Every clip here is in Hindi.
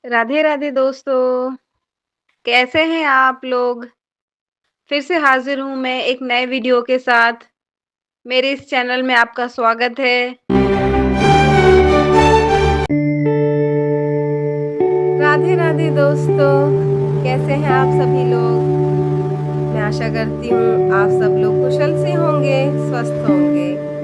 राधे राधे दोस्तों। कैसे हैं आप लोग? फिर से हाजिर हूं मैं एक नए वीडियो के साथ। मेरे इस चैनल में आपका स्वागत है। राधे राधे दोस्तों, कैसे हैं आप सभी लोग? मैं आशा करती हूँ आप सब लोग कुशल से होंगे, स्वस्थ होंगे।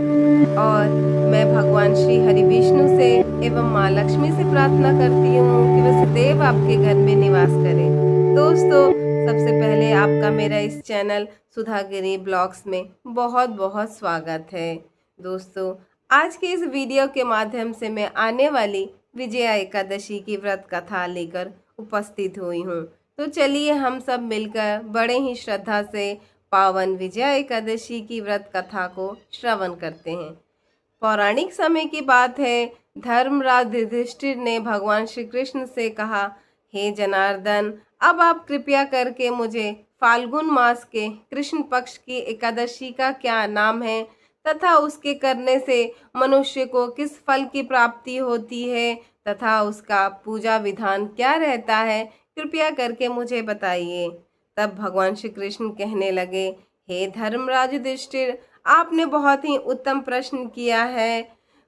और मैं भगवान श्री हरि विष्णु से एवं माँ लक्ष्मी से प्रार्थना करती हूँ कि वे सदैव आपके घर में निवास करें। दोस्तों, सबसे पहले आपका मेरा इस चैनल सुधागिरी ब्लॉग्स में बहुत बहुत स्वागत है। दोस्तों, आज के इस वीडियो के माध्यम से मैं आने वाली विजया एकादशी की व्रत कथा लेकर उपस्थित हुई हूँ। तो चलिए हम सब मिलकर बड़े ही श्रद्धा से पावन विजया एकादशी की व्रत कथा को श्रवण करते हैं। पौराणिक समय की बात है, धर्मराज युधिष्ठिर ने भगवान श्री कृष्ण से कहा, हे जनार्दन, अब आप कृपया करके मुझे फाल्गुन मास के कृष्ण पक्ष की एकादशी का क्या नाम है तथा उसके करने से मनुष्य को किस फल की प्राप्ति होती है तथा उसका पूजा विधान क्या रहता है, कृपया करके मुझे बताइए। तब भगवान श्री कृष्ण कहने लगे, हे धर्मराज युधिष्ठिर, आपने बहुत ही उत्तम प्रश्न किया है।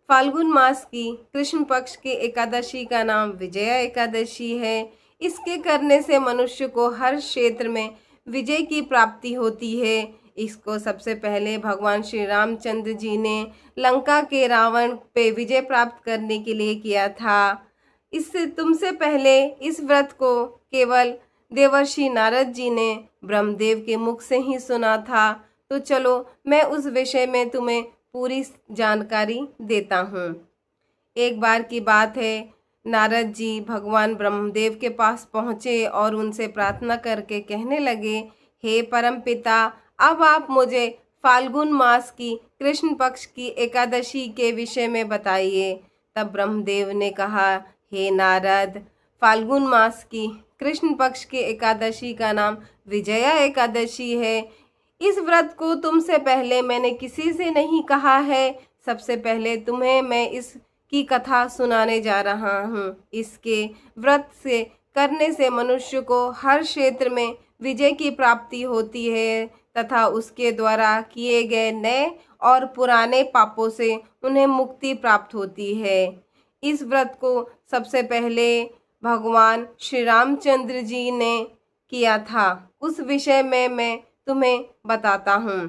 फाल्गुन मास की कृष्ण पक्ष की एकादशी का नाम विजया एकादशी है। इसके करने से मनुष्य को हर क्षेत्र में विजय की प्राप्ति होती है। इसको सबसे पहले भगवान श्री रामचंद्र जी ने लंका के रावण पे विजय प्राप्त करने के लिए किया था। इससे तुमसे पहले इस व्रत को केवल देवर्षि नारद जी ने ब्रह्मदेव के मुख से ही सुना था। तो चलो मैं उस विषय में तुम्हें पूरी जानकारी देता हूँ। एक बार की बात है, नारद जी भगवान ब्रह्मदेव के पास पहुँचे और उनसे प्रार्थना करके कहने लगे, हे परमपिता, अब आप मुझे फाल्गुन मास की कृष्ण पक्ष की एकादशी के विषय में बताइए। तब ब्रह्मदेव ने कहा, हे नारद, फाल्गुन मास की कृष्ण पक्ष की एकादशी का नाम विजया एकादशी है। इस व्रत को तुमसे पहले मैंने किसी से नहीं कहा है। सबसे पहले तुम्हें मैं इसकी कथा सुनाने जा रहा हूँ। इसके व्रत से करने से मनुष्य को हर क्षेत्र में विजय की प्राप्ति होती है तथा उसके द्वारा किए गए नए और पुराने पापों से उन्हें मुक्ति प्राप्त होती है। इस व्रत को सबसे पहले भगवान श्री रामचंद्र जी ने किया था। उस विषय में मैं तुम्हें बताता हूँ।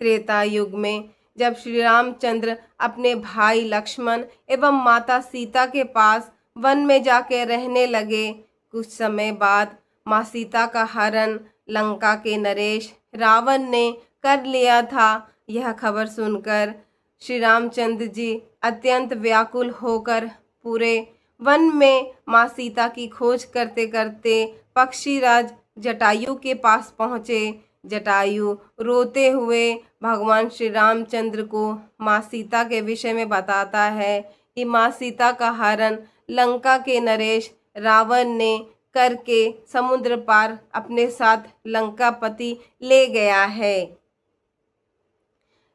त्रेता युग में जब श्री रामचंद्र अपने भाई लक्ष्मण एवं माता सीता के पास वन में जाके रहने लगे, कुछ समय बाद माँ सीता का हरण लंका के नरेश रावण ने कर लिया था। यह खबर सुनकर श्री रामचंद्र जी अत्यंत व्याकुल होकर पूरे वन में माँ सीता की खोज करते करते पक्षीराज जटायु के पास पहुँचे। जटायु रोते हुए भगवान श्री रामचंद्र को माँ सीता के विषय में बताता है कि माँ सीता का हरण लंका के नरेश रावण ने करके समुद्र पार अपने साथ लंकापति ले गया है।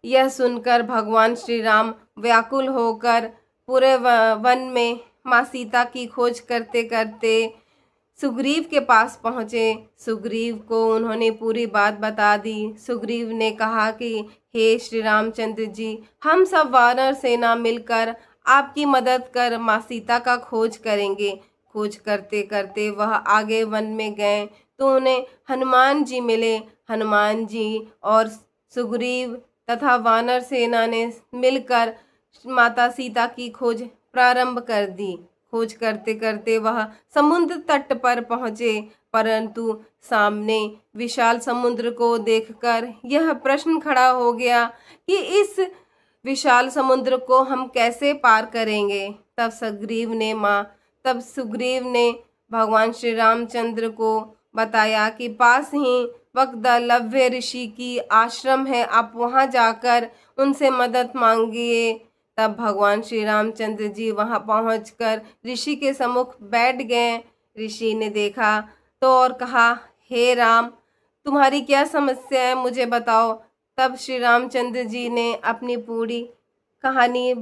यह सुनकर भगवान श्री राम व्याकुल होकर पूरे वन में माँ सीता की खोज करते करते सुग्रीव के पास पहुँचे। सुग्रीव को उन्होंने पूरी बात बता दी। सुग्रीव ने कहा कि हे श्री रामचंद्र जी, हम सब वानर सेना मिलकर आपकी मदद कर माँ सीता का खोज करेंगे। खोज करते करते वह आगे वन में गए तो उन्हें हनुमान जी मिले। हनुमान जी और सुग्रीव तथा वानर सेना ने मिलकर माता सीता की खोज प्रारंभ कर दी। खोज करते करते वह समुद्र तट पर पहुँचे, परंतु सामने विशाल समुद्र को देखकर यह प्रश्न खड़ा हो गया कि इस विशाल समुद्र को हम कैसे पार करेंगे। तब सुग्रीव ने भगवान श्री रामचंद्र को बताया कि पास ही वक्दलव्य ऋषि की आश्रम है, आप वहाँ जाकर उनसे मदद मांगिए। तब भगवान श्री रामचंद्र जी वहाँ पहुंचकर ऋषि के सम्मुख बैठ गए। ऋषि ने देखा तो और कहा, हे राम, तुम्हारी क्या समस्या है, मुझे बताओ। तब श्री रामचंद्र जी ने अपनी पूरी कहानी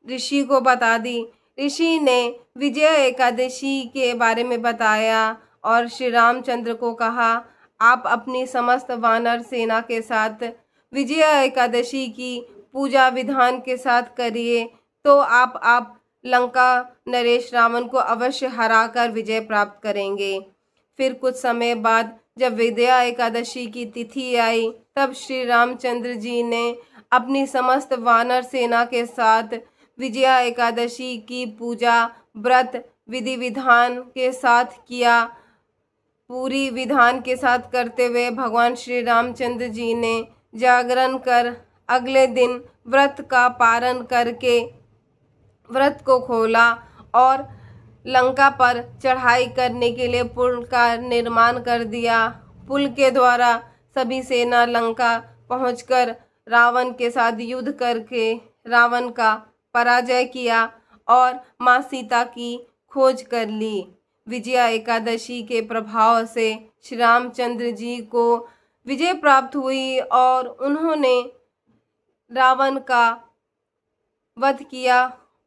ऋषि को बता दी। ऋषि ने विजया एकादशी के बारे में बताया और श्री रामचंद्र को कहा, आप अपनी समस्त वानर सेना के साथ विजया एकादशी की पूजा विधान के साथ करिए, तो आप लंका नरेश रावण को अवश्य हराकर विजय प्राप्त करेंगे। फिर कुछ समय बाद जब विजया एकादशी की तिथि आई, तब श्री रामचंद्र जी ने अपनी समस्त वानर सेना के साथ विजया एकादशी की पूजा व्रत विधि विधान के साथ किया। पूरी विधान के साथ करते हुए भगवान श्री रामचंद्र जी ने जागरण कर अगले दिन व्रत का पारण करके व्रत को खोला और लंका पर चढ़ाई करने के लिए पुल का निर्माण कर दिया। पुल के द्वारा सभी सेना लंका पहुंचकर रावण के साथ युद्ध करके रावण का पराजय किया और माँ सीता की खोज कर ली। विजया एकादशी के प्रभाव से श्री रामचंद्र जी को विजय प्राप्त हुई और उन्होंने रावण का वध किया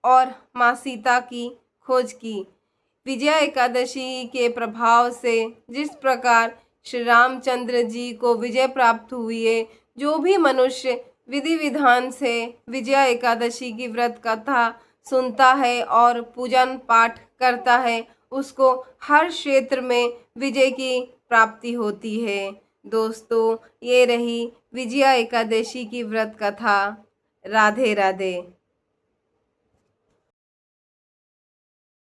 और माँ सीता की खोज की। विजया एकादशी के प्रभाव से जिस प्रकार श्री रामचंद्र जी को विजय प्राप्त हुई है, जो भी मनुष्य विधि विधान से विजया एकादशी की व्रत कथा सुनता है और पूजन पाठ करता है, उसको हर क्षेत्र में विजय की प्राप्ति होती है। दोस्तों, ये रही विजया एकादशी की व्रत कथा। राधे राधे।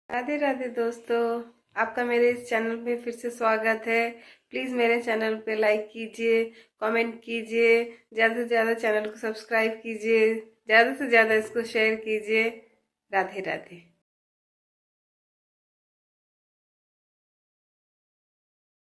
राधे राधे दोस्तों, आपका मेरे इस चैनल पे फिर से स्वागत है। प्लीज़ मेरे चैनल पे लाइक कीजिए, कमेंट कीजिए, ज़्यादा से ज़्यादा चैनल को सब्सक्राइब कीजिए, ज़्यादा से ज़्यादा इसको शेयर कीजिए। राधे राधे।